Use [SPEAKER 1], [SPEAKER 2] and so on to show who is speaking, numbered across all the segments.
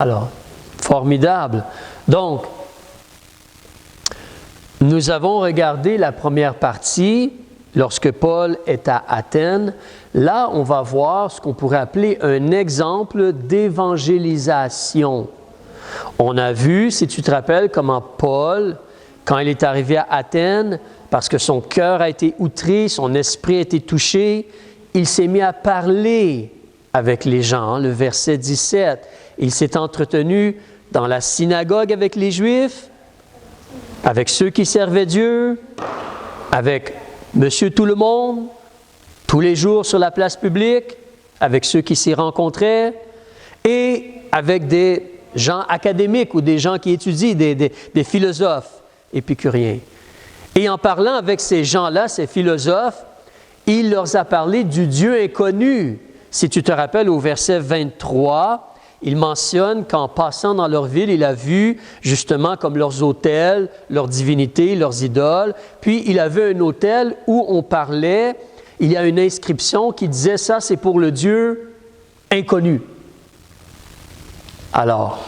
[SPEAKER 1] Alors, formidable. Donc, nous avons regardé la première partie lorsque Paul est à Athènes. Là, on va voir ce qu'on pourrait appeler un exemple d'évangélisation. On a vu, si tu te rappelles, comment Paul, quand il est arrivé à Athènes, parce que son cœur a été outré, son esprit a été touché, il s'est mis à parler avec les gens. Le verset 17, il s'est entretenu dans la synagogue avec les Juifs, avec ceux qui servaient Dieu, avec Monsieur Tout-le-Monde, tous les jours sur la place publique, avec ceux qui s'y rencontraient, et avec des gens académiques ou des gens qui étudient, des philosophes épicuriens. Et en parlant avec ces gens-là, ces philosophes, il leur a parlé du Dieu inconnu. Si tu te rappelles au verset 23, il mentionne qu'en passant dans leur ville, il a vu justement comme leurs autels, leurs divinités, leurs idoles. Puis il avait un autel où on parlait, il y a une inscription qui disait ça, c'est pour le Dieu inconnu. Alors,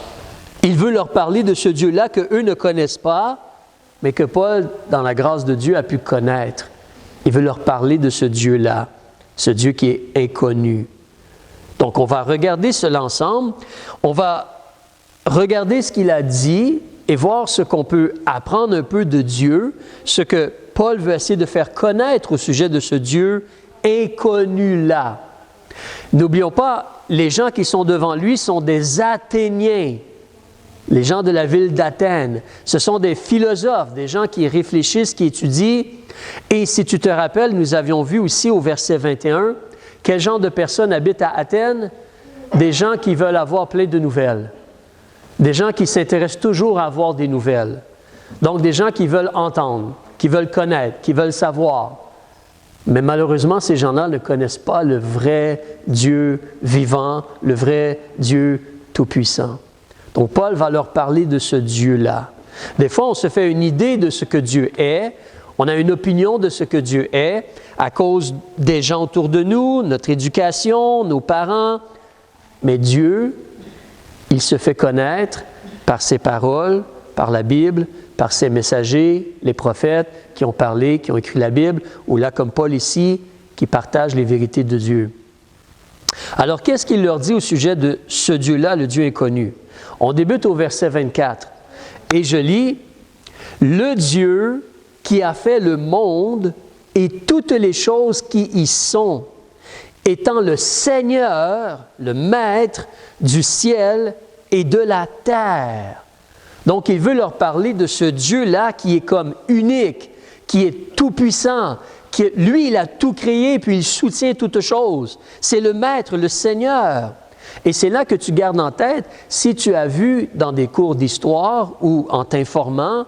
[SPEAKER 1] il veut leur parler de ce Dieu-là qu'eux ne connaissent pas, mais que Paul, dans la grâce de Dieu, a pu connaître. Il veut leur parler de ce Dieu-là, ce Dieu qui est inconnu. Donc, on va regarder cela ensemble. On va regarder ce qu'il a dit et voir ce qu'on peut apprendre un peu de Dieu, ce que Paul veut essayer de faire connaître au sujet de ce Dieu inconnu-là. N'oublions pas, les gens qui sont devant lui sont des Athéniens, les gens de la ville d'Athènes. Ce sont des philosophes, des gens qui réfléchissent, qui étudient. Et si tu te rappelles, nous avions vu aussi au verset 21, quel genre de personnes habitent à Athènes? Des gens qui veulent avoir plein de nouvelles. Des gens qui s'intéressent toujours à avoir des nouvelles. Donc, des gens qui veulent entendre, qui veulent connaître, qui veulent savoir. Mais malheureusement, ces gens-là ne connaissent pas le vrai Dieu vivant, le vrai Dieu tout-puissant. Donc, Paul va leur parler de ce Dieu-là. Des fois, on se fait une idée de ce que Dieu est. On a une opinion de ce que Dieu est à cause des gens autour de nous, notre éducation, nos parents. Mais Dieu, il se fait connaître par ses paroles, par la Bible, par ses messagers, les prophètes qui ont parlé, qui ont écrit la Bible, ou là, comme Paul ici, qui partagent les vérités de Dieu. Alors, qu'est-ce qu'il leur dit au sujet de ce Dieu-là, le Dieu inconnu? On débute au verset 24. Et je lis, « Le Dieu qui a fait le monde et toutes les choses qui y sont, étant le Seigneur, le Maître du ciel et de la terre. » Donc, il veut leur parler de ce Dieu-là qui est comme unique, qui est tout-puissant, qui, lui, il a tout créé, puis il soutient toutes choses. C'est le Maître, le Seigneur. Et c'est là que tu gardes en tête, si tu as vu dans des cours d'histoire ou en t'informant,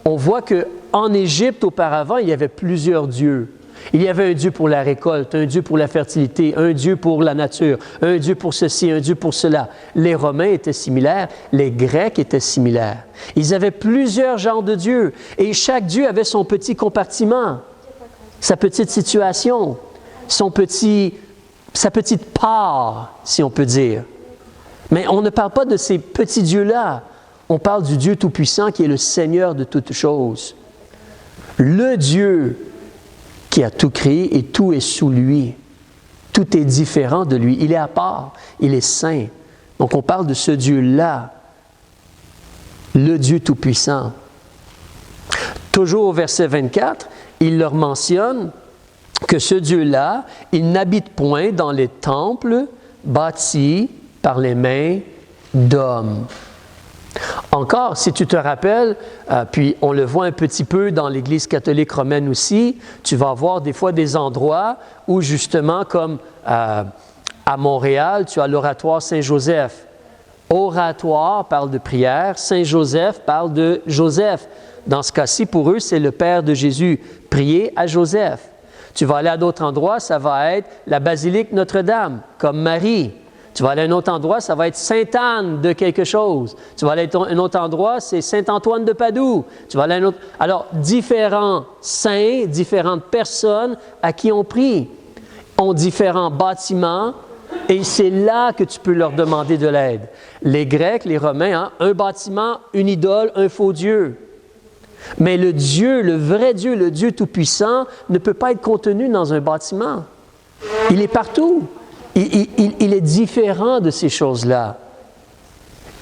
[SPEAKER 1] on voit qu'en Égypte, auparavant, il y avait plusieurs dieux. Il y avait un Dieu pour la récolte, un Dieu pour la fertilité, un Dieu pour la nature, un Dieu pour ceci, un Dieu pour cela. Les Romains étaient similaires, les Grecs étaient similaires. Ils avaient plusieurs genres de dieux et chaque Dieu avait son petit compartiment, sa petite situation, sa petite part, si on peut dire. Mais on ne parle pas de ces petits dieux-là. On parle du Dieu Tout-Puissant qui est le Seigneur de toutes choses. Le Dieu qui a tout créé et tout est sous lui. Tout est différent de lui. Il est à part. Il est saint. Donc on parle de ce Dieu-là, le Dieu Tout-Puissant. Toujours au verset 24, il leur mentionne que ce Dieu-là, il n'habite point dans les temples bâtis par les mains d'hommes. Encore, si tu te rappelles, puis on le voit un petit peu dans l'Église catholique romaine aussi, tu vas voir des fois des endroits où justement, comme à Montréal, tu as l'oratoire Saint-Joseph. Oratoire parle de prière, Saint-Joseph parle de Joseph. Dans ce cas-ci, pour eux, c'est le Père de Jésus. Priez à Joseph. Tu vas aller à d'autres endroits, ça va être la basilique Notre-Dame, comme Marie. Tu vas aller à un autre endroit, ça va être Sainte-Anne de quelque chose. Tu vas aller à un autre endroit, c'est Saint-Antoine de Padoue. Tu vas aller à un autre... Alors, différents saints, différentes personnes à qui on prie, ont différents bâtiments, Et c'est là que tu peux leur demander de l'aide. Les Grecs, les Romains, un bâtiment, une idole, un faux Dieu. Mais le Dieu, le vrai Dieu, le Dieu Tout-Puissant, ne peut pas être contenu dans un bâtiment. Il est partout. Il est différent de ces choses-là.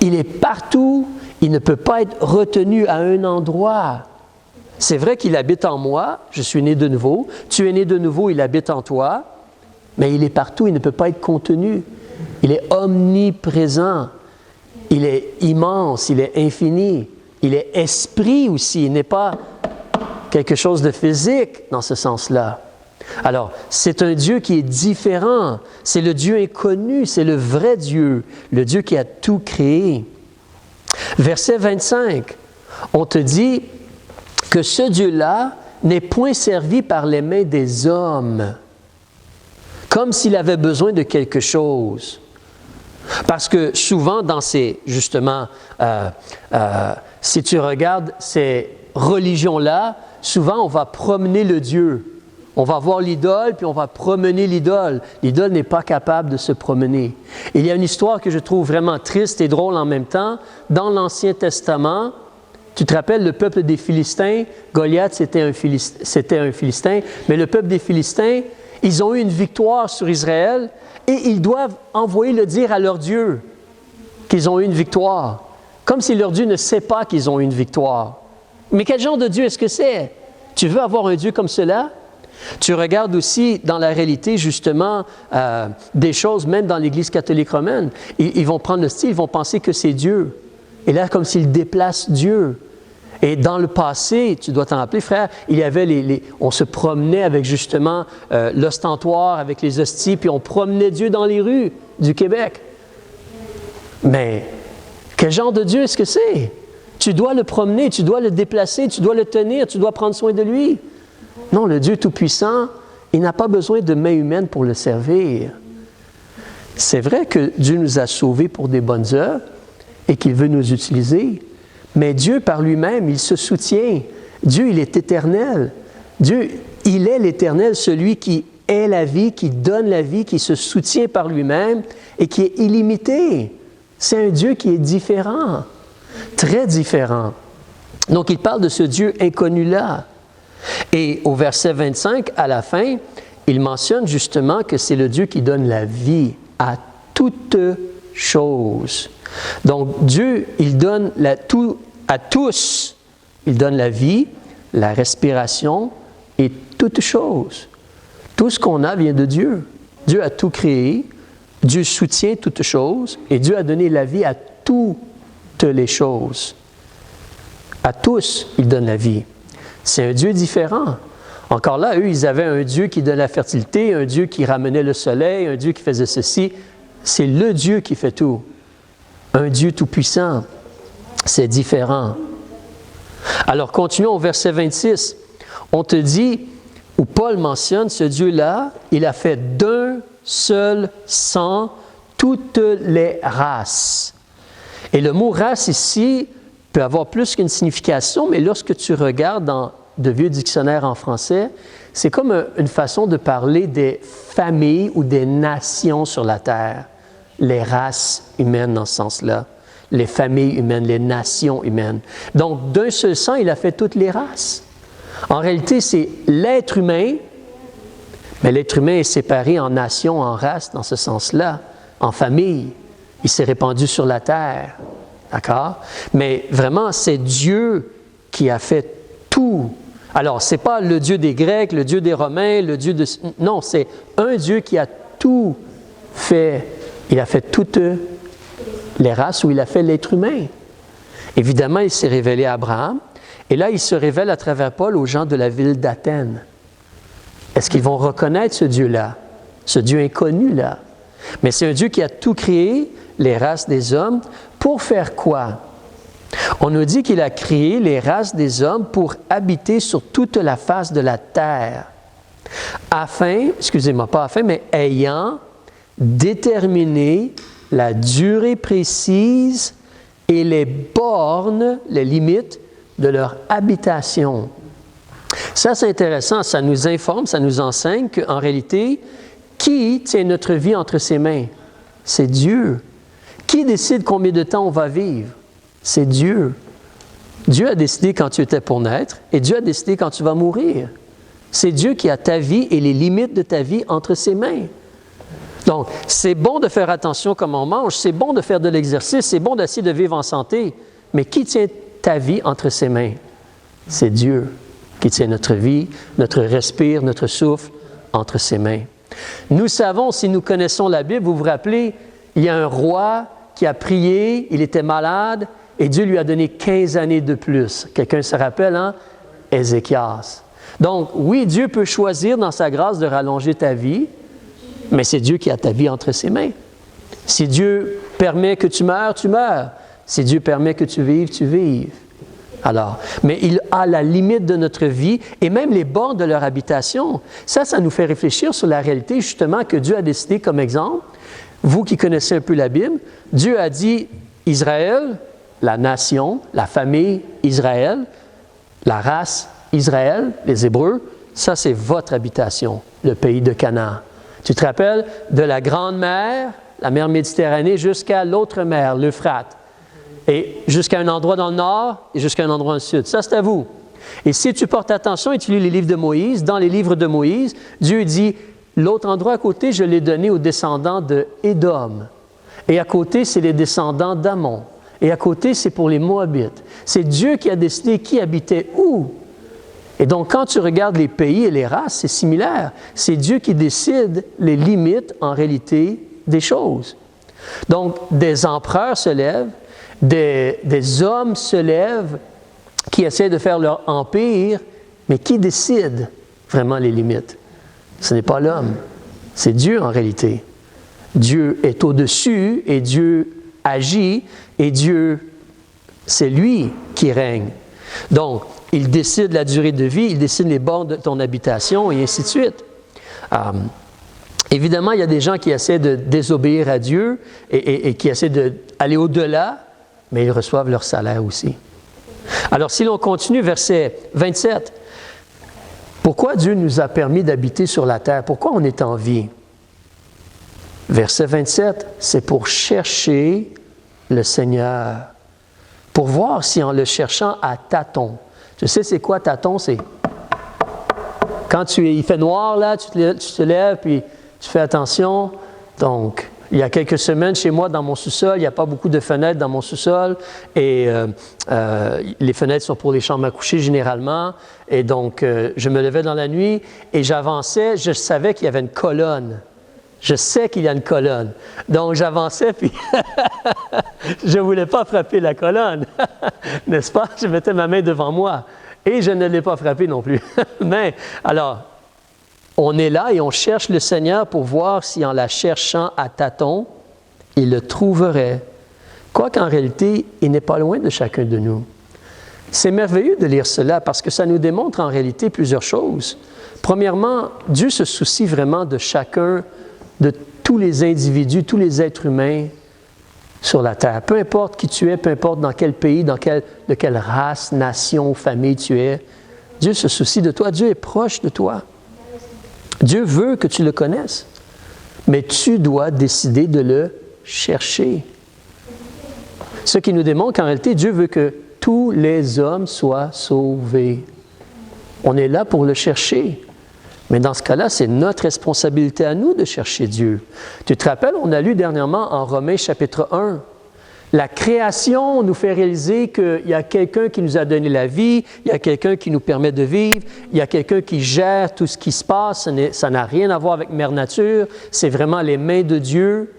[SPEAKER 1] Il est partout. Il ne peut pas être retenu à un endroit. C'est vrai qu'il habite en moi. Je suis né de nouveau. Tu es né de nouveau, il habite en toi. Mais il est partout. Il ne peut pas être contenu. Il est omniprésent. Il est immense. Il est infini. Il est esprit aussi. Il n'est pas quelque chose de physique dans ce sens-là. Alors, c'est un Dieu qui est différent. C'est le Dieu inconnu. C'est le vrai Dieu. Le Dieu qui a tout créé. Verset 25, on te dit que ce Dieu-là n'est point servi par les mains des hommes, comme s'il avait besoin de quelque chose. Parce que souvent, dans ces, justement, si tu regardes ces religions-là, souvent on va promener le Dieu. On va voir l'idole, puis on va promener l'idole. L'idole n'est pas capable de se promener. Il y a une histoire que je trouve vraiment triste et drôle en même temps. Dans l'Ancien Testament, tu te rappelles le peuple des Philistins, Goliath c'était un Philistin, mais le peuple des Philistins, ils ont eu une victoire sur Israël et ils doivent envoyer le dire à leur Dieu qu'ils ont eu une victoire. Comme si leur Dieu ne sait pas qu'ils ont eu une victoire. Mais quel genre de Dieu est-ce que c'est? Tu veux avoir un Dieu comme cela? Tu regardes aussi dans la réalité, justement, des choses, même dans l'Église catholique romaine. Ils vont prendre le style, ils vont penser que c'est Dieu. Et là, comme s'ils déplacent Dieu. Et dans le passé, tu dois t'en rappeler, frère, il y avait on se promenait avec justement l'ostentoire, avec les hosties, puis on promenait Dieu dans les rues du Québec. Mais quel genre de Dieu est-ce que c'est? Tu dois le promener, tu dois le déplacer, tu dois le tenir, tu dois prendre soin de lui. Non, le Dieu Tout-Puissant, il n'a pas besoin de main humaine pour le servir. C'est vrai que Dieu nous a sauvés pour des bonnes œuvres et qu'il veut nous utiliser, mais Dieu par lui-même, il se soutient. Dieu, il est éternel. Dieu, il est l'éternel, celui qui est la vie, qui donne la vie, qui se soutient par lui-même et qui est illimité. C'est un Dieu qui est différent, très différent. Donc, il parle de ce Dieu inconnu-là. Et au verset 25, à la fin, il mentionne justement que c'est le Dieu qui donne la vie à toutes choses. Donc Dieu, il donne tout à tous. Il donne la vie, la respiration et toutes choses. Tout ce qu'on a vient de Dieu. Dieu a tout créé, Dieu soutient toutes choses et Dieu a donné la vie à toutes les choses. À tous, il donne la vie. C'est un Dieu différent. Encore là, eux, ils avaient un Dieu qui donnait la fertilité, un Dieu qui ramenait le soleil, un Dieu qui faisait ceci. C'est le Dieu qui fait tout. Un Dieu tout-puissant. C'est différent. Alors, continuons au verset 26. On te dit, où Paul mentionne, ce Dieu-là, il a fait d'un seul sang toutes les races. Et le mot « race » ici peut avoir plus qu'une signification, mais lorsque tu regardes dans de vieux dictionnaires en français, c'est comme une façon de parler des familles ou des nations sur la terre. Les races humaines dans ce sens-là, les familles humaines, les nations humaines. Donc, d'un seul sang, il a fait toutes les races. En réalité, c'est l'être humain, mais l'être humain est séparé en nations, en races, dans ce sens-là, en famille. Il s'est répandu sur la terre. D'accord? Mais vraiment, c'est Dieu qui a fait tout. Alors, ce n'est pas le Dieu des Grecs, le Dieu des Romains, le Dieu de... Non, c'est un Dieu qui a tout fait. Il a fait toutes les races où il a fait l'être humain. Évidemment, il s'est révélé à Abraham. Et là, il se révèle à travers Paul aux gens de la ville d'Athènes. Est-ce qu'ils vont reconnaître ce Dieu-là? Ce Dieu inconnu-là? Mais c'est un Dieu qui a tout créé, les races des hommes, pour faire quoi? On nous dit qu'il a créé les races des hommes pour habiter sur toute la face de la terre, mais ayant déterminé la durée précise et les bornes, les limites de leur habitation. Ça, c'est intéressant, ça nous informe, ça nous enseigne qu'en réalité, Qui tient notre vie entre ses mains? C'est Dieu. Qui décide combien de temps on va vivre? C'est Dieu. Dieu a décidé quand tu étais pour naître et Dieu a décidé quand tu vas mourir. C'est Dieu qui a ta vie et les limites de ta vie entre ses mains. Donc, c'est bon de faire attention comment on mange, c'est bon de faire de l'exercice, c'est bon d'essayer de vivre en santé, mais qui tient ta vie entre ses mains? C'est Dieu qui tient notre vie, notre respire, notre souffle entre ses mains. Nous savons, si nous connaissons la Bible, vous vous rappelez, il y a un roi qui a prié, il était malade, et Dieu lui a donné 15 années de plus. Quelqu'un se rappelle, hein? Ézéchias. Donc, oui, Dieu peut choisir dans sa grâce de rallonger ta vie, mais c'est Dieu qui a ta vie entre ses mains. Si Dieu permet que tu meurs, tu meurs. Si Dieu permet que tu vives, tu vives. Alors, mais il a la limite de notre vie et même les bornes de leur habitation. Ça nous fait réfléchir sur la réalité justement que Dieu a décidé comme exemple. Vous qui connaissez un peu la Bible, Dieu a dit Israël, la nation, la famille Israël, la race Israël, les Hébreux, ça c'est votre habitation, le pays de Canaan. Tu te rappelles de la grande mer, la mer Méditerranée, jusqu'à l'autre mer, l'Euphrate. Et jusqu'à un endroit dans le nord et jusqu'à un endroit dans le sud. Ça, c'est à vous. Et si tu portes attention et tu lis les livres de Moïse, dans les livres de Moïse, Dieu dit, l'autre endroit à côté, je l'ai donné aux descendants de Édom. Et à côté, c'est les descendants d'Amon. Et à côté, c'est pour les Moabites. C'est Dieu qui a décidé qui habitait où. Et donc, quand tu regardes les pays et les races, c'est similaire. C'est Dieu qui décide les limites, en réalité, des choses. Donc, des empereurs se lèvent, des hommes se lèvent qui essaient de faire leur empire, mais qui décide vraiment les limites? Ce n'est pas l'homme, c'est Dieu en réalité. Dieu est au-dessus et Dieu agit et Dieu, c'est lui qui règne. Donc, il décide la durée de vie, il décide les bornes de ton habitation et ainsi de suite. Évidemment, il y a des gens qui essaient de désobéir à Dieu et qui essaient d'aller au-delà, mais ils reçoivent leur salaire aussi. Alors, si l'on continue, verset 27, pourquoi Dieu nous a permis d'habiter sur la terre? Pourquoi on est en vie? Verset 27, c'est pour chercher le Seigneur, pour voir si en le cherchant à tâtons. Tu sais, c'est quoi tâtons? C'est quand il fait noir, là, tu te lèves, puis tu fais attention. Donc, il y a quelques semaines, chez moi, dans mon sous-sol, il n'y a pas beaucoup de fenêtres dans mon sous-sol. Et les fenêtres sont pour les chambres à coucher, généralement. Et donc, je me levais dans la nuit et j'avançais. Je savais qu'il y avait une colonne. Je sais qu'il y a une colonne. Donc, j'avançais, puis je ne voulais pas frapper la colonne. N'est-ce pas? Je mettais ma main devant moi. Et je ne l'ai pas frappée non plus. Mais, alors, on est là et on cherche le Seigneur pour voir si en la cherchant à tâtons, il le trouverait. Quoiqu'en réalité, il n'est pas loin de chacun de nous. C'est merveilleux de lire cela parce que ça nous démontre en réalité plusieurs choses. Premièrement, Dieu se soucie vraiment de chacun, de tous les individus, tous les êtres humains sur la terre. Peu importe qui tu es, peu importe dans quel pays, de quelle race, nation, famille tu es, Dieu se soucie de toi. Dieu est proche de toi. Dieu veut que tu le connaisses, mais tu dois décider de le chercher. Ce qui nous démontre qu'en réalité, Dieu veut que tous les hommes soient sauvés. On est là pour le chercher. Mais dans ce cas-là, c'est notre responsabilité à nous de chercher Dieu. Tu te rappelles, on a lu dernièrement en Romains chapitre 1, la création nous fait réaliser qu'il y a quelqu'un qui nous a donné la vie, il y a quelqu'un qui nous permet de vivre, il y a quelqu'un qui gère tout ce qui se passe, ça n'a rien à voir avec Mère Nature, c'est vraiment les mains de Dieu.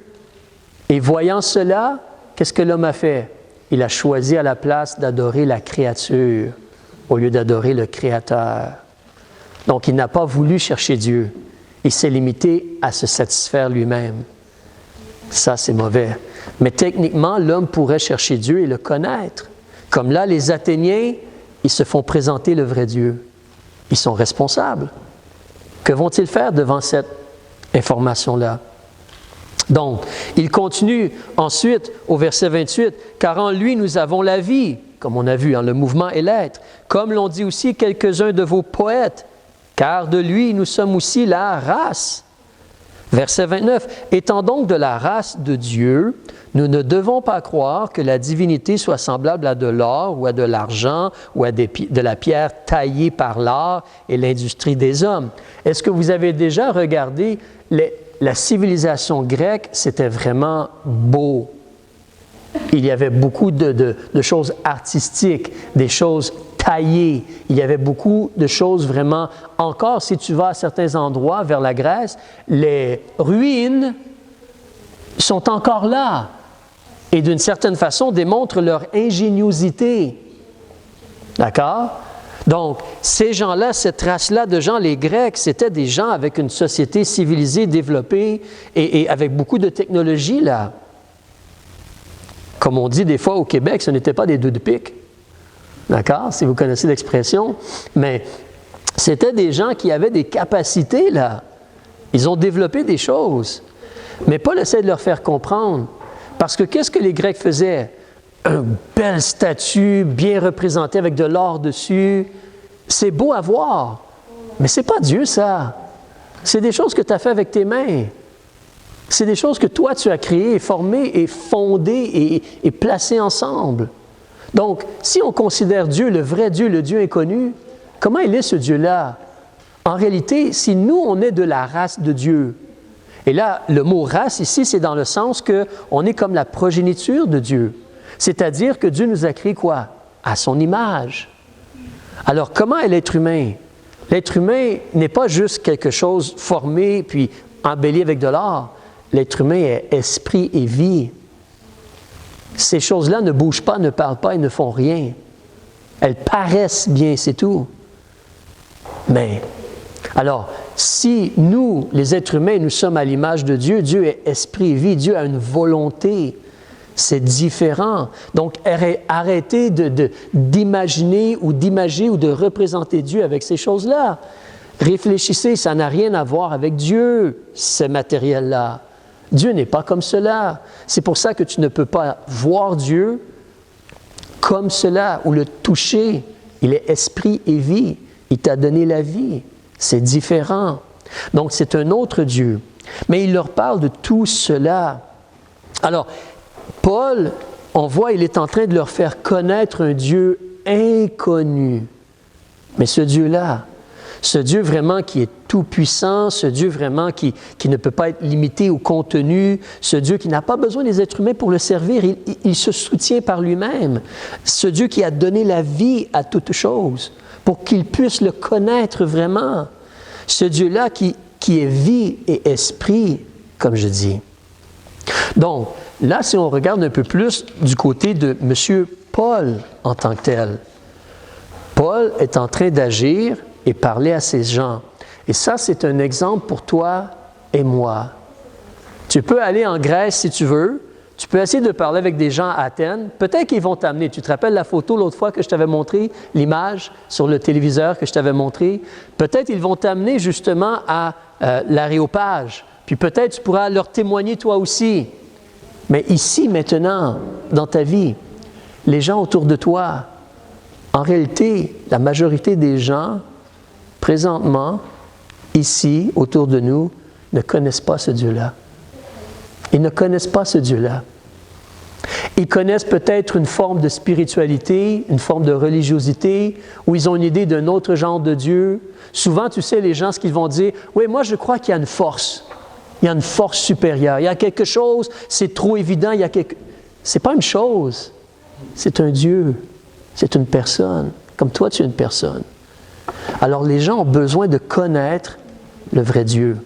[SPEAKER 1] Et voyant cela, qu'est-ce que l'homme a fait? Il a choisi à la place d'adorer la créature au lieu d'adorer le Créateur. Donc, il n'a pas voulu chercher Dieu. Il s'est limité à se satisfaire lui-même. Ça, c'est mauvais. Mais techniquement, l'homme pourrait chercher Dieu et le connaître. Comme là, les Athéniens, ils se font présenter le vrai Dieu. Ils sont responsables. Que vont-ils faire devant cette information-là? Donc, il continue ensuite au verset 28, « Car en lui, nous avons la vie, comme on a vu, le mouvement et l'être, comme l'ont dit aussi quelques-uns de vos poètes, car de lui, nous sommes aussi la race. Verset 29. « Étant donc de la race de Dieu, nous ne devons pas croire que la divinité soit semblable à de l'or ou à de l'argent ou à de la pierre taillée par l'art et l'industrie des hommes. » Est-ce que vous avez déjà regardé la civilisation grecque? C'était vraiment beau. Il y avait beaucoup de choses artistiques, des choses taillées. Il y avait beaucoup de choses vraiment... Encore, si tu vas à certains endroits vers la Grèce, les ruines sont encore là et d'une certaine façon démontrent leur ingéniosité. D'accord? Donc, ces gens-là, cette race-là de gens, les Grecs, c'était des gens avec une société civilisée, développée et avec beaucoup de technologie là. Comme on dit des fois au Québec, ce n'était pas des deux de pique. D'accord? Si vous connaissez l'expression. Mais c'était des gens qui avaient des capacités, là. Ils ont développé des choses. Mais Paul essaie de leur faire comprendre. Parce que qu'est-ce que les Grecs faisaient? Une belle statue, bien représentée avec de l'or dessus. C'est beau à voir. Mais ce n'est pas Dieu, ça. C'est des choses que tu as fait avec tes mains. C'est des choses que toi, tu as créées, formées et fondées et placées ensemble. Donc, si on considère Dieu, le vrai Dieu, le Dieu inconnu, comment il est ce Dieu-là? En réalité, si nous, on est de la race de Dieu, et là, le mot race ici, c'est dans le sens qu'on est comme la progéniture de Dieu. C'est-à-dire que Dieu nous a créés quoi? À son image. Alors, comment est l'être humain? L'être humain n'est pas juste quelque chose formé puis embelli avec de l'or. L'être humain est esprit et vie. Ces choses-là ne bougent pas, ne parlent pas et ne font rien. Elles paraissent bien, c'est tout. Mais, alors, si nous, les êtres humains, nous sommes à l'image de Dieu, Dieu est esprit et vie, Dieu a une volonté. C'est différent. Donc, arrêtez d'imaginer ou d'imager ou de représenter Dieu avec ces choses-là. Réfléchissez, ça n'a rien à voir avec Dieu, ce matériel-là. Dieu n'est pas comme cela. C'est pour ça que tu ne peux pas voir Dieu comme cela ou le toucher. Il est esprit et vie. Il t'a donné la vie. C'est différent. Donc, c'est un autre Dieu. Mais il leur parle de tout cela. Alors, Paul, on voit, il est en train de leur faire connaître un Dieu inconnu. Mais ce Dieu-là, ce Dieu vraiment qui est tout-puissant, ce Dieu vraiment qui ne peut pas être limité au contenu, ce Dieu qui n'a pas besoin des êtres humains pour le servir, il se soutient par lui-même. Ce Dieu qui a donné la vie à toutes choses pour qu'ils puissent le connaître vraiment. Ce Dieu-là qui est vie et esprit, comme je dis. Donc, là, si on regarde un peu plus du côté de M. Paul en tant que tel, Paul est en train d'agir et parler à ces gens. Et ça, c'est un exemple pour toi et moi. Tu peux aller en Grèce si tu veux. Tu peux essayer de parler avec des gens à Athènes. Peut-être qu'ils vont t'amener. Tu te rappelles la photo l'autre fois que je t'avais montré, l'image sur le téléviseur que je t'avais montré? Peut-être ils vont t'amener justement à l'Aréopage. Puis peut-être tu pourras leur témoigner toi aussi. Mais ici, maintenant, dans ta vie, les gens autour de toi, en réalité, la majorité des gens, présentement, ici, autour de nous, ne connaissent pas ce Dieu-là. Ils ne connaissent pas ce Dieu-là. Ils connaissent peut-être une forme de spiritualité, une forme de religiosité, ou ils ont une idée d'un autre genre de Dieu. Souvent, tu sais, les gens, ce qu'ils vont dire, « Oui, moi, je crois qu'il y a une force. Il y a une force supérieure. Il y a quelque chose, c'est trop évident. C'est pas une chose. C'est un Dieu. C'est une personne. Comme toi, tu es une personne. Alors, les gens ont besoin de connaître le vrai Dieu.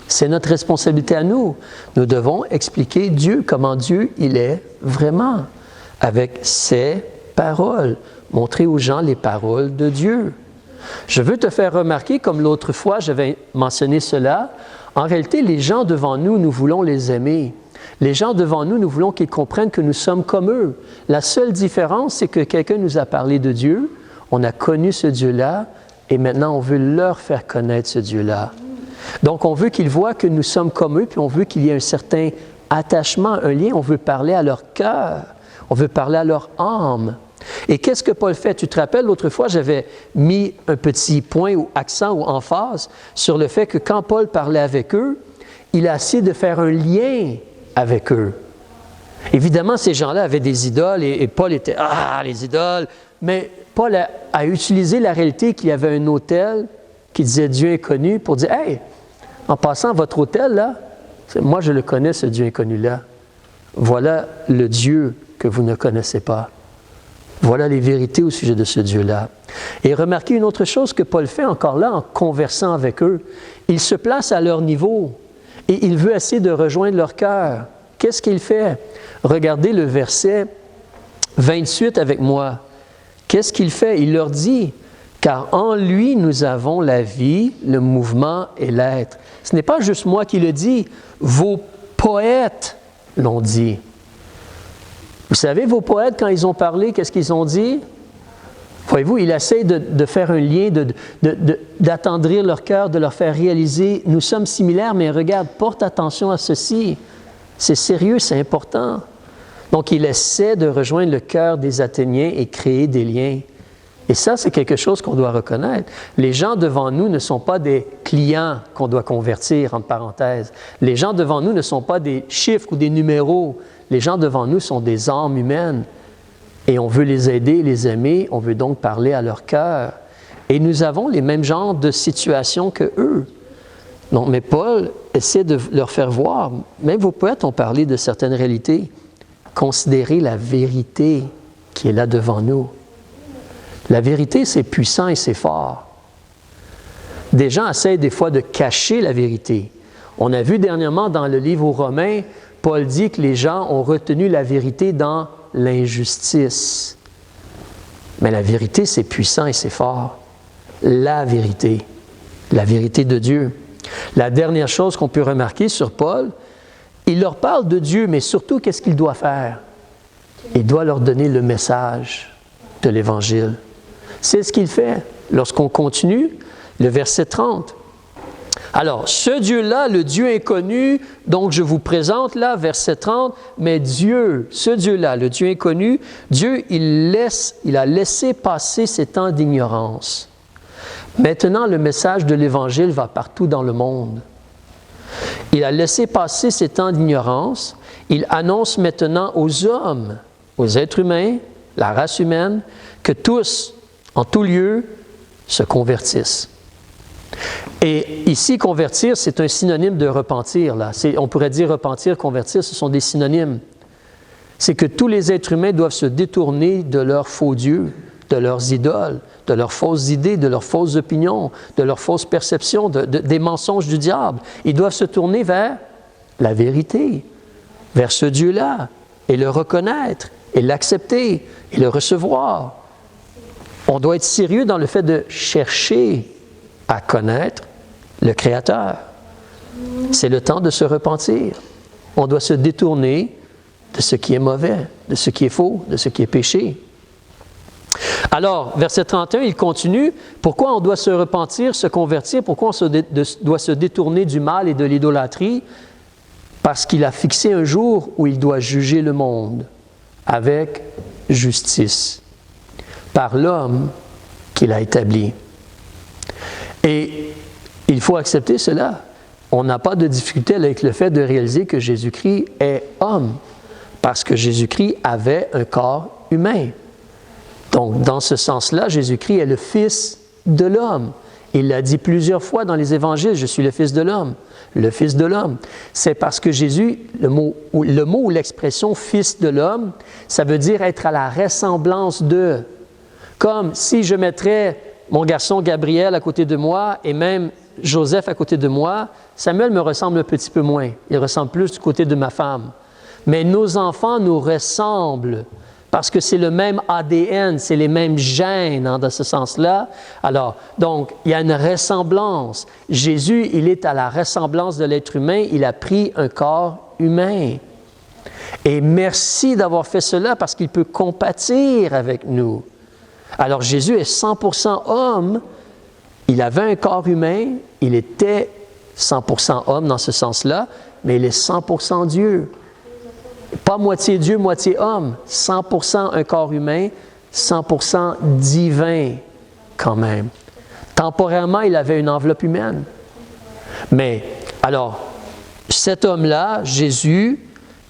[SPEAKER 1] C'est notre responsabilité à nous. Nous devons expliquer Dieu, comment Dieu il est vraiment, avec ses paroles. Montrer aux gens les paroles de Dieu. Je veux te faire remarquer, comme l'autre fois, j'avais mentionné cela, en réalité, les gens devant nous, nous voulons les aimer. Les gens devant nous, nous voulons qu'ils comprennent que nous sommes comme eux. La seule différence, c'est que quelqu'un nous a parlé de Dieu, on a connu ce Dieu-là, et maintenant on veut leur faire connaître ce Dieu-là. Donc, on veut qu'ils voient que nous sommes comme eux, puis on veut qu'il y ait un certain attachement, un lien. On veut parler à leur cœur, on veut parler à leur âme. Et qu'est-ce que Paul fait? Tu te rappelles, l'autre fois, j'avais mis un petit point ou accent ou emphase sur le fait que quand Paul parlait avec eux, il a essayé de faire un lien avec eux. Évidemment, ces gens-là avaient des idoles et Paul était « Ah, les idoles! » Mais Paul a utilisé la réalité qu'il y avait un autel qui disait Dieu inconnu pour dire « Hey, en passant, votre autel, là, moi je le connais, ce Dieu inconnu-là. Voilà le Dieu que vous ne connaissez pas. Voilà les vérités au sujet de ce Dieu-là. » Et remarquez une autre chose que Paul fait encore là en conversant avec eux. Il se place à leur niveau et il veut essayer de rejoindre leur cœur. Qu'est-ce qu'il fait? Regardez le verset 28 avec moi. Qu'est-ce qu'il fait? Il leur dit, « Car en lui nous avons la vie, le mouvement et l'être. » Ce n'est pas juste moi qui le dis, vos poètes l'ont dit. Vous savez, vos poètes, quand ils ont parlé, qu'est-ce qu'ils ont dit? Voyez-vous, il essaie de faire un lien, d'attendrir leur cœur, de leur faire réaliser, nous sommes similaires, mais regarde, porte attention à ceci. C'est sérieux, c'est important. Donc, il essaie de rejoindre le cœur des Athéniens et créer des liens. Et ça, c'est quelque chose qu'on doit reconnaître. Les gens devant nous ne sont pas des clients qu'on doit convertir, entre parenthèses. Les gens devant nous ne sont pas des chiffres ou des numéros. Les gens devant nous sont des âmes humaines. Et on veut les aider, les aimer, on veut donc parler à leur cœur. Et nous avons les mêmes genres de situations que eux. Donc, mais Paul essaie de leur faire voir, même vos poètes ont parlé de certaines réalités. Considérez la vérité qui est là devant nous. La vérité, c'est puissant et c'est fort. Des gens essaient des fois de cacher la vérité. On a vu dernièrement dans le livre aux Romains, Paul dit que les gens ont retenu la vérité dans l'injustice. Mais la vérité, c'est puissant et c'est fort. La vérité de Dieu. La dernière chose qu'on peut remarquer sur Paul, il leur parle de Dieu, mais surtout, qu'est-ce qu'il doit faire? Il doit leur donner le message de l'Évangile. C'est ce qu'il fait. Lorsqu'on continue, le verset 30. Alors, ce Dieu-là, le Dieu inconnu, donc je vous présente là, verset 30, mais Dieu, ce Dieu-là, le Dieu inconnu, Dieu, il a laissé passer ces temps d'ignorance. Maintenant, le message de l'Évangile va partout dans le monde. Il a laissé passer ces temps d'ignorance. Il annonce maintenant aux hommes, aux êtres humains, la race humaine, que tous, en tout lieu, se convertissent. Et ici, convertir, c'est un synonyme de repentir. Là. On pourrait dire repentir, convertir, ce sont des synonymes. C'est que tous les êtres humains doivent se détourner de leurs faux dieux, de leurs idoles, de leurs fausses idées, de leurs fausses opinions, de leurs fausses perceptions, des mensonges du diable. Ils doivent se tourner vers la vérité, vers ce Dieu-là, et le reconnaître, et l'accepter, et le recevoir. On doit être sérieux dans le fait de chercher à connaître le Créateur. C'est le temps de se repentir. On doit se détourner de ce qui est mauvais, de ce qui est faux, de ce qui est péché. Alors, verset 31, il continue. Pourquoi on doit se repentir, se convertir? Pourquoi on doit se détourner du mal et de l'idolâtrie? Parce qu'il a fixé un jour où il doit juger le monde avec justice par l'homme qu'il a établi. Et il faut accepter cela. On n'a pas de difficulté avec le fait de réaliser que Jésus-Christ est homme, parce que Jésus-Christ avait un corps humain. Donc, dans ce sens-là, Jésus-Christ est le Fils de l'homme. Il l'a dit plusieurs fois dans les Évangiles, « Je suis le Fils de l'homme ». Le Fils de l'homme. C'est parce que Jésus, le mot ou l'expression « Fils de l'homme », ça veut dire être à la ressemblance de. Comme si je mettrais mon garçon Gabriel à côté de moi et même Joseph à côté de moi, Samuel me ressemble un petit peu moins. Il ressemble plus du côté de ma femme. Mais nos enfants nous ressemblent parce que c'est le même ADN, c'est les mêmes gènes dans ce sens-là. Alors, donc, il y a une ressemblance. Jésus, il est à la ressemblance de l'être humain. Il a pris un corps humain. Et merci d'avoir fait cela parce qu'il peut compatir avec nous. Alors, Jésus est 100% homme. Il avait un corps humain. Il était 100% homme dans ce sens-là, mais il est 100% Dieu. Pas moitié Dieu, moitié homme. 100% un corps humain, 100% divin quand même. Temporairement, il avait une enveloppe humaine. Mais, alors, cet homme-là, Jésus,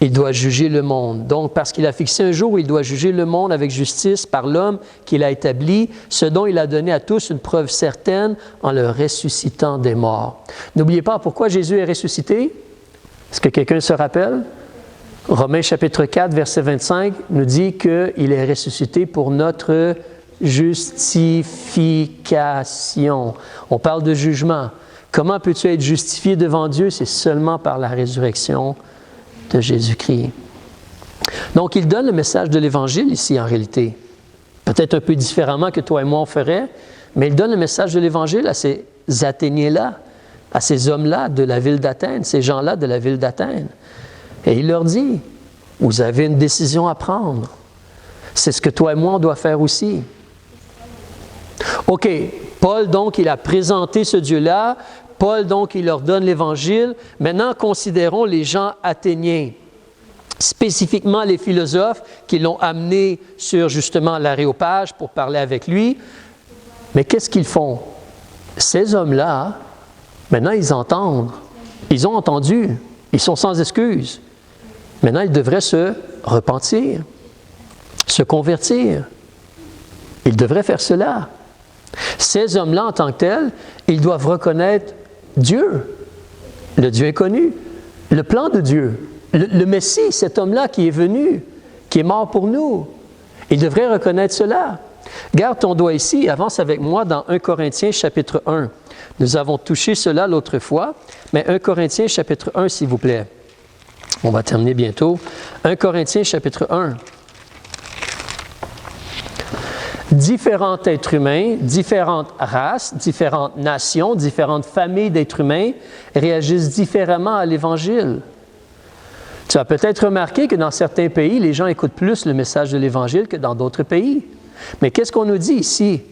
[SPEAKER 1] il doit juger le monde. Donc, parce qu'il a fixé un jour où il doit juger le monde avec justice par l'homme qu'il a établi, ce dont il a donné à tous une preuve certaine en le ressuscitant des morts. N'oubliez pas pourquoi Jésus est ressuscité. Est-ce que quelqu'un se rappelle? Romains chapitre 4, verset 25 nous dit qu'il est ressuscité pour notre justification. On parle de jugement. Comment peux-tu être justifié devant Dieu? C'est seulement par la résurrection de Jésus-Christ. Donc, il donne le message de l'Évangile ici, en réalité. Peut-être un peu différemment que toi et moi on ferait, mais il donne le message de l'Évangile à ces Athéniens-là, à ces hommes-là de la ville d'Athènes, ces gens-là de la ville d'Athènes. Et il leur dit, vous avez une décision à prendre. C'est ce que toi et moi on doit faire aussi. OK, Paul, donc, il a présenté ce Dieu-là. Paul, donc, il leur donne l'Évangile. Maintenant, considérons les gens athéniens, spécifiquement les philosophes qui l'ont amené sur, justement, l'aréopage pour parler avec lui. Mais qu'est-ce qu'ils font? Ces hommes-là, maintenant, ils entendent. Ils ont entendu. Ils sont sans excuse. Maintenant, ils devraient se repentir, se convertir. Ils devraient faire cela. Ces hommes-là, en tant que tels, ils doivent reconnaître Dieu, le Dieu inconnu, le plan de Dieu, le Messie, cet homme-là qui est venu, qui est mort pour nous. Ils devraient reconnaître cela. Garde ton doigt ici, avance avec moi dans 1 Corinthiens chapitre 1. Nous avons touché cela l'autre fois, mais 1 Corinthiens chapitre 1, s'il vous plaît. On va terminer bientôt. 1 Corinthiens chapitre 1. Différents êtres humains, différentes races, différentes nations, différentes familles d'êtres humains réagissent différemment à l'Évangile. Tu as peut-être remarqué que dans certains pays, les gens écoutent plus le message de l'Évangile que dans d'autres pays. Mais qu'est-ce qu'on nous dit ici?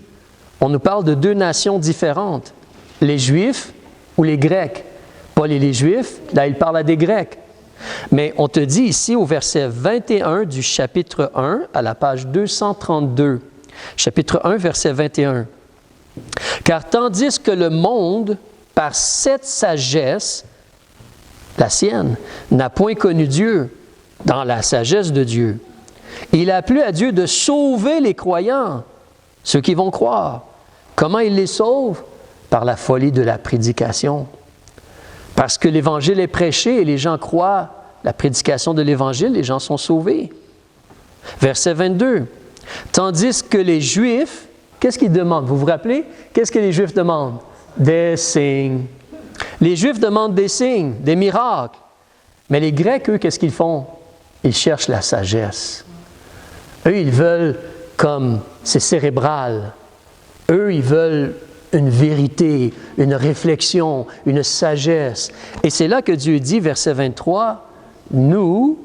[SPEAKER 1] On nous parle de deux nations différentes, les Juifs ou les Grecs. Paul et les Juifs, là il parle à des Grecs. Mais on te dit ici au verset 21 du chapitre 1, à la page 232, chapitre 1, verset 21. « Car tandis que le monde, par cette sagesse, la sienne, n'a point connu Dieu dans la sagesse de Dieu, il a plu à Dieu de sauver les croyants, ceux qui vont croire. Comment il les sauve? Par la folie de la prédication. Parce que l'Évangile est prêché et les gens croient la prédication de l'Évangile, les gens sont sauvés. » Verset 22. Tandis que les Juifs, qu'est-ce qu'ils demandent? Vous vous rappelez? Qu'est-ce que les Juifs demandent? Des signes. Les Juifs demandent des signes, des miracles. Mais les Grecs, eux, qu'est-ce qu'ils font? Ils cherchent la sagesse. Eux, ils veulent comme, c'est cérébral. Eux, ils veulent une vérité, une réflexion, une sagesse. Et c'est là que Dieu dit, verset 23, « Nous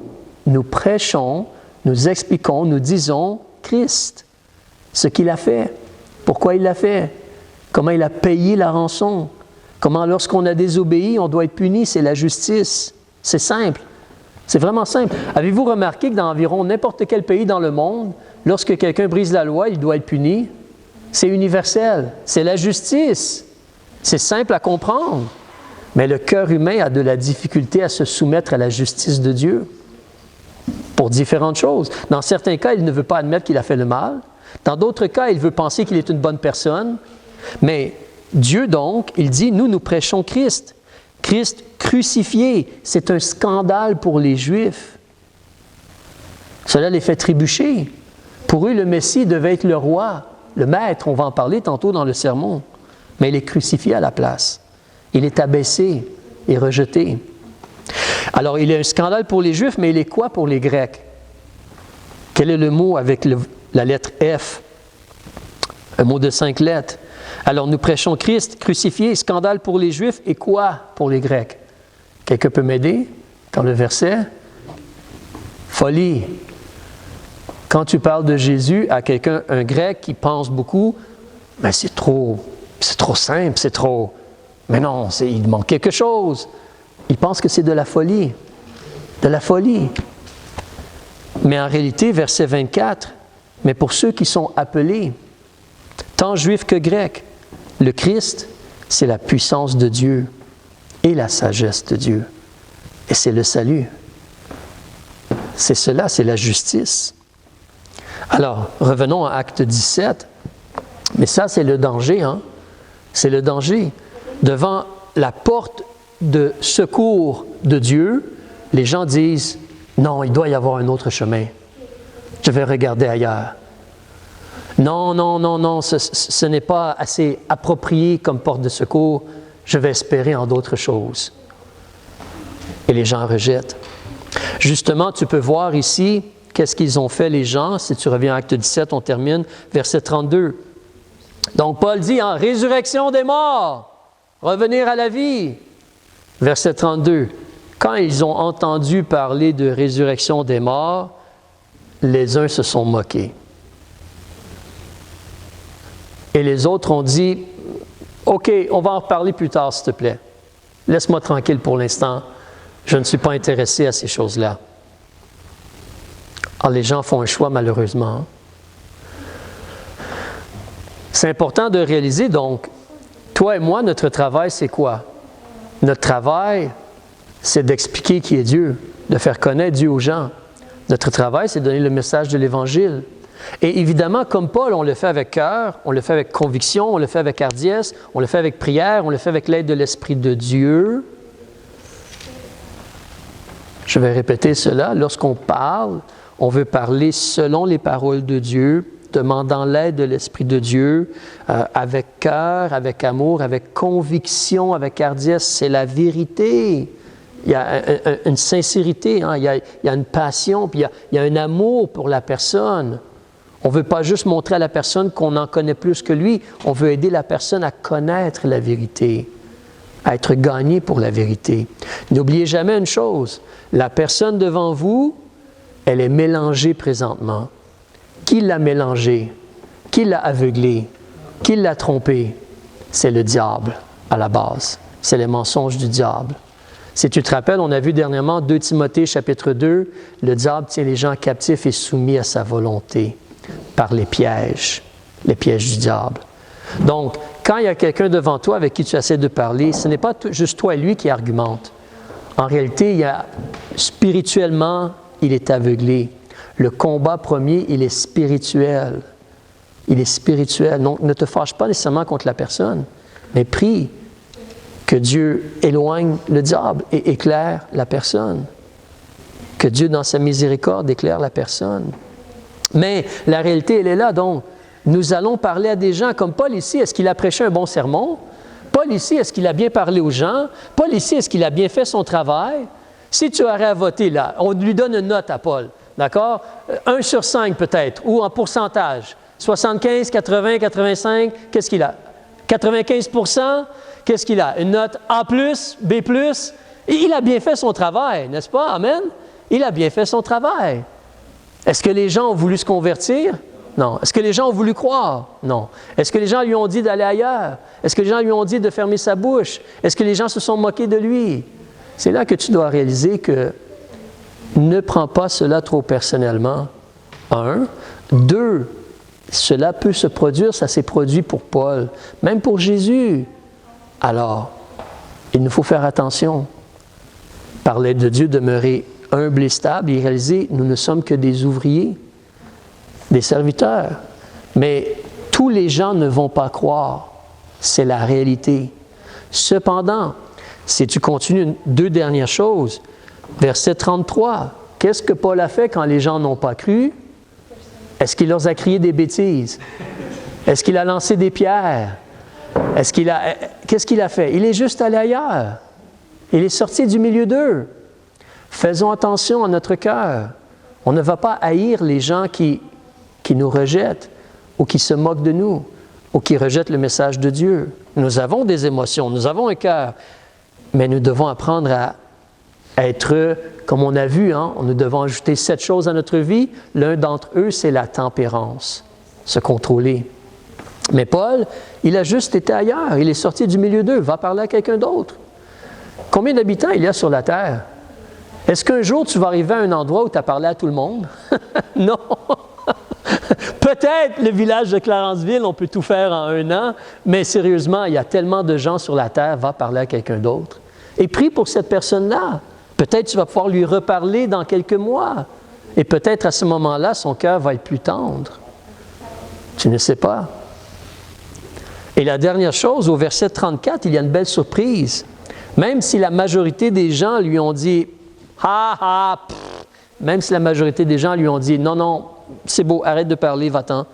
[SPEAKER 1] prêchons, nous expliquons, nous disons Christ, ce qu'il a fait, pourquoi il l'a fait, comment il a payé la rançon, comment lorsqu'on a désobéi, on doit être puni, c'est la justice. C'est simple, c'est vraiment simple. Avez-vous remarqué que dans environ n'importe quel pays dans le monde, lorsque quelqu'un brise la loi, il doit être puni? C'est universel, c'est la justice. C'est simple à comprendre, mais le cœur humain a de la difficulté à se soumettre à la justice de Dieu. Pour différentes choses. Dans certains cas, il ne veut pas admettre qu'il a fait le mal. Dans d'autres cas, il veut penser qu'il est une bonne personne. Mais Dieu, donc, il dit, nous prêchons Christ. Christ crucifié, c'est un scandale pour les Juifs. Cela les fait trébucher. Pour eux, le Messie devait être le roi, le maître. On va en parler tantôt dans le sermon. Mais il est crucifié à la place. Il est abaissé et rejeté. Alors, il est un scandale pour les Juifs, mais il est quoi pour les Grecs? Quel est le mot avec la lettre F? Un mot de 5 lettres. Alors, nous prêchons Christ crucifié, scandale pour les Juifs, et quoi pour les Grecs? Quelqu'un peut m'aider dans le verset? Folie. Quand tu parles de Jésus à quelqu'un, un Grec qui pense beaucoup, mais c'est trop simple, c'est trop... Mais non, il manque quelque chose. Il pense que c'est de la folie. De la folie. Mais en réalité, verset 24, « Mais pour ceux qui sont appelés, tant juifs que grecs, le Christ, c'est la puissance de Dieu et la sagesse de Dieu. » Et c'est le salut. C'est cela, c'est la justice. Alors, revenons à Acte 17. Mais ça, c'est le danger, hein? C'est le danger. Devant la porte de secours de Dieu, les gens disent, non, il doit y avoir un autre chemin. Je vais regarder ailleurs. Non, non, non, non, ce n'est pas assez approprié comme porte de secours. Je vais espérer en d'autres choses. Et les gens rejettent. Justement, tu peux voir ici, qu'est-ce qu'ils ont fait les gens. Si tu reviens à Acte 17, on termine, verset 32. Donc, Paul dit, en résurrection des morts, revenir à la vie. Verset 32. Quand ils ont entendu parler de résurrection des morts, les uns se sont moqués. Et les autres ont dit, « OK, on va en reparler plus tard, s'il te plaît. Laisse-moi tranquille pour l'instant. Je ne suis pas intéressé à ces choses-là. » Alors, les gens font un choix, malheureusement. C'est important de réaliser, donc, toi et moi, notre travail, c'est quoi? Notre travail, c'est d'expliquer qui est Dieu, de faire connaître Dieu aux gens. Notre travail, c'est de donner le message de l'Évangile. Et évidemment, comme Paul, on le fait avec cœur, on le fait avec conviction, on le fait avec hardiesse, on le fait avec prière, on le fait avec l'aide de l'Esprit de Dieu. Je vais répéter cela. Lorsqu'on parle, on veut parler selon les paroles de Dieu, demandant l'aide de l'Esprit de Dieu, avec cœur, avec amour, avec conviction, avec hardiesse. C'est la vérité. Il y a une sincérité, hein? Il y a une passion, puis il y a un amour pour la personne. On ne veut pas juste montrer à la personne qu'on en connaît plus que lui. On veut aider la personne à connaître la vérité, à être gagné pour la vérité. N'oubliez jamais une chose, la personne devant vous, elle est mélangée présentement. Qui l'a mélangée? Qui l'a aveuglée? Qui l'a trompée? C'est le diable à la base. C'est les mensonges du diable. Si tu te rappelles, on a vu dernièrement 2 Timothée chapitre 2, le diable tient les gens captifs et soumis à sa volonté par les pièges du diable. Donc, quand il y a quelqu'un devant toi avec qui tu essaies de parler, ce n'est pas juste toi et lui qui argumente. En réalité, spirituellement, il est aveuglé. Le combat premier, il est spirituel. Il est spirituel. Donc, ne te fâche pas nécessairement contre la personne, mais prie que Dieu éloigne le diable et éclaire la personne. Que Dieu, dans sa miséricorde, éclaire la personne. Mais la réalité, elle est là. Donc, nous allons parler à des gens comme Paul ici. Est-ce qu'il a prêché un bon sermon? Paul ici, est-ce qu'il a bien parlé aux gens? Paul ici, est-ce qu'il a bien fait son travail? Si tu aurais à voter là, on lui donne une note à Paul, d'accord? 1 sur 5 peut-être, ou en pourcentage. 75, 80, 85, qu'est-ce qu'il a? 95%, qu'est-ce qu'il a? Une note A+, B+. Et il a bien fait son travail, n'est-ce pas? Amen? Il a bien fait son travail. Est-ce que les gens ont voulu se convertir? Non. Est-ce que les gens ont voulu croire? Non. Est-ce que les gens lui ont dit d'aller ailleurs? Est-ce que les gens lui ont dit de fermer sa bouche? Est-ce que les gens se sont moqués de lui? C'est là que tu dois réaliser que ne prends pas cela trop personnellement. 1. 2. Cela peut se produire, ça s'est produit pour Paul, même pour Jésus. Alors, il nous faut faire attention. Par l'aide de Dieu, demeurer humble et stable et réaliser, nous ne sommes que des ouvriers, des serviteurs. Mais tous les gens ne vont pas croire. C'est la réalité. Cependant, si tu continues, 2 dernières choses. Verset 33. Qu'est-ce que Paul a fait quand les gens n'ont pas cru? Est-ce qu'il leur a crié des bêtises? Est-ce qu'il a lancé des pierres? Qu'est-ce qu'il a fait? Il est juste allé ailleurs. Il est sorti du milieu d'eux. Faisons attention à notre cœur. On ne va pas haïr les gens qui nous rejettent ou qui se moquent de nous ou qui rejettent le message de Dieu. Nous avons des émotions, nous avons un cœur, mais nous devons apprendre à être, comme on a vu, nous devons ajouter 7 choses à notre vie. L'un d'entre eux, c'est la tempérance, se contrôler. Mais Paul, il a juste été ailleurs, il est sorti du milieu d'eux, va parler à quelqu'un d'autre. Combien d'habitants il y a sur la terre? Est-ce qu'un jour tu vas arriver à un endroit où tu as parlé à tout le monde? Non! Peut-être le village de Clarenceville, on peut tout faire en 1 an, mais sérieusement, il y a tellement de gens sur la terre, va parler à quelqu'un d'autre. Et prie pour cette personne-là. Peut-être tu vas pouvoir lui reparler dans quelques mois. Et peut-être à ce moment-là, son cœur va être plus tendre. Tu ne sais pas. Et la dernière chose, au verset 34, il y a une belle surprise. Même si la majorité des gens lui ont dit « Ha ha », même si la majorité des gens lui ont dit « Non, non, c'est beau, arrête de parler, va-t'en ».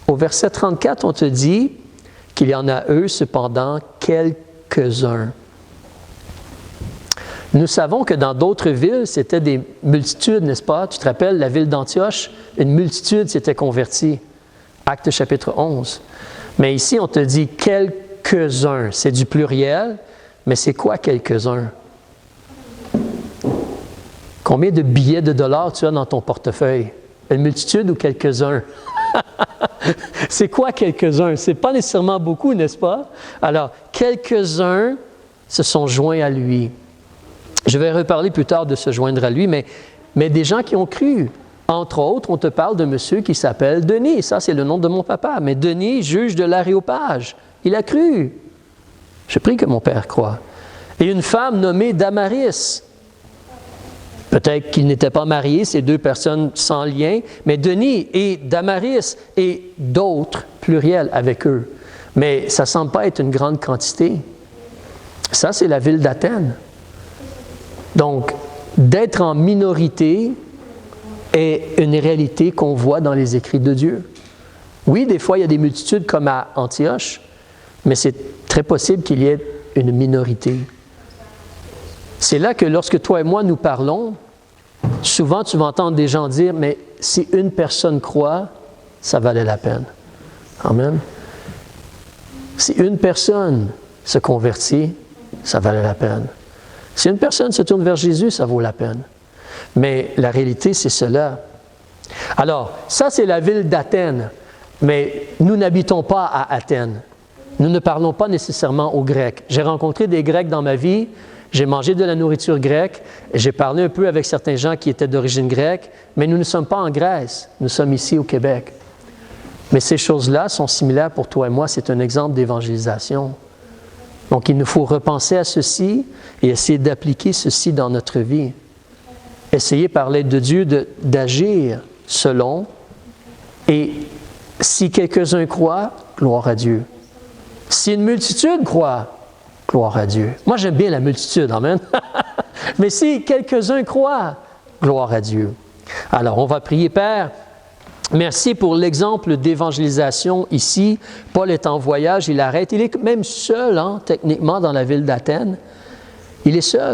[SPEAKER 1] Au verset 34, on te dit qu'il y en a eux, cependant, quelques-uns. Nous savons que dans d'autres villes, c'était des multitudes, n'est-ce pas? Tu te rappelles, la ville d'Antioche, une multitude s'était convertie. Actes chapitre 11. Mais ici, on te dit quelques-uns. C'est du pluriel, mais c'est quoi quelques-uns? Combien de billets de dollars tu as dans ton portefeuille? Une multitude ou quelques-uns? C'est quoi quelques-uns? Ce n'est pas nécessairement beaucoup, n'est-ce pas? Alors, quelques-uns se sont joints à lui. Je vais reparler plus tard de se joindre à lui, mais des gens qui ont cru. Entre autres, on te parle de monsieur qui s'appelle Denis. Ça, c'est le nom de mon papa. Mais Denis, juge de l'Aréopage. Il a cru. Je prie que mon père croie. Et une femme nommée Damaris. Peut-être qu'ils n'étaient pas mariés, ces deux personnes sans lien, mais Denis et Damaris et d'autres, pluriel, avec eux. Mais ça ne semble pas être une grande quantité. Ça, c'est la ville d'Athènes. Donc, d'être en minorité est une réalité qu'on voit dans les écrits de Dieu. Oui, des fois, il y a des multitudes comme à Antioche, mais c'est très possible qu'il y ait une minorité. C'est là que lorsque toi et moi nous parlons, souvent tu vas entendre des gens dire « Mais si une personne croit, ça valait la peine. » Amen. Si une personne se convertit, ça valait la peine. Si une personne se tourne vers Jésus, ça vaut la peine. Mais la réalité, c'est cela. Alors, ça, c'est la ville d'Athènes. Mais nous n'habitons pas à Athènes. Nous ne parlons pas nécessairement aux Grecs. J'ai rencontré des Grecs dans ma vie. J'ai mangé de la nourriture grecque. J'ai parlé un peu avec certains gens qui étaient d'origine grecque. Mais nous ne sommes pas en Grèce. Nous sommes ici au Québec. Mais ces choses-là sont similaires pour toi et moi. C'est un exemple d'évangélisation. Donc, il nous faut repenser à ceci et essayer d'appliquer ceci dans notre vie. Essayer par l'aide de Dieu d'agir selon. Et si quelques-uns croient, gloire à Dieu. Si une multitude croit, gloire à Dieu. Moi, j'aime bien la multitude, amen. Mais si quelques-uns croient, gloire à Dieu. Alors, on va prier, Père. Merci pour l'exemple d'évangélisation ici. Paul est en voyage, il arrête. Il est même seul, techniquement, dans la ville d'Athènes. Il est seul.